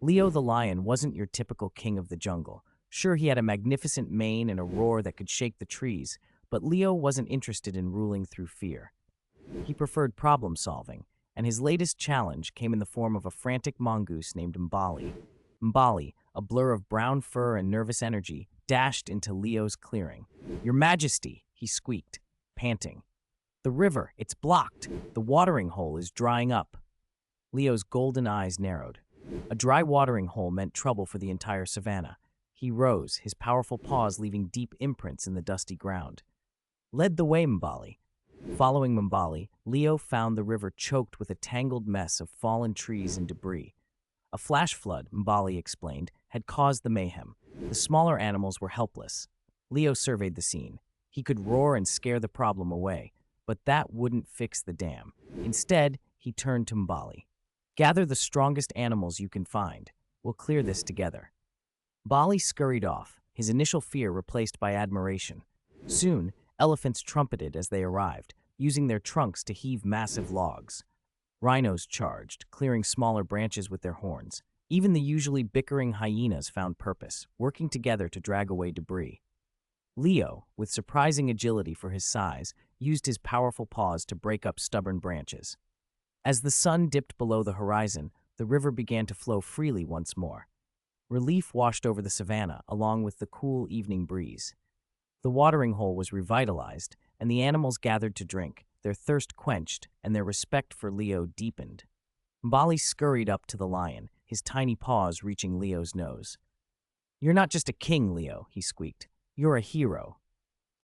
Leo the lion wasn't your typical king of the jungle. Sure, he had a magnificent mane and a roar that could shake the trees, but Leo wasn't interested in ruling through fear. He preferred problem solving, and his latest challenge came in the form of a frantic mongoose named Mbali. Mbali, a blur of brown fur and nervous energy, dashed into Leo's clearing. "Your Majesty," he squeaked, panting. "The river, it's blocked. The watering hole is drying up." Leo's golden eyes narrowed. A dry watering hole meant trouble for the entire savanna. He rose, his powerful paws leaving deep imprints in the dusty ground. "Led the way, Mbali." Following Mbali, Leo found the river choked with a tangled mess of fallen trees and debris. A flash flood, Mbali explained, had caused the mayhem. The smaller animals were helpless. Leo surveyed the scene. He could roar and scare the problem away, but that wouldn't fix the dam. Instead, he turned to Mbali. "Gather the strongest animals you can find. We'll clear this together." Mbali scurried off, his initial fear replaced by admiration. Soon, elephants trumpeted as they arrived, using their trunks to heave massive logs. Rhinos charged, clearing smaller branches with their horns. Even the usually bickering hyenas found purpose, working together to drag away debris. Leo, with surprising agility for his size, used his powerful paws to break up stubborn branches. As the sun dipped below the horizon, the river began to flow freely once more. Relief washed over the savanna, along with the cool evening breeze. The watering hole was revitalized, and the animals gathered to drink, their thirst quenched and their respect for Leo deepened. Mbali scurried up to the lion, his tiny paws reaching Leo's nose. "You're not just a king, Leo," he squeaked. "You're a hero."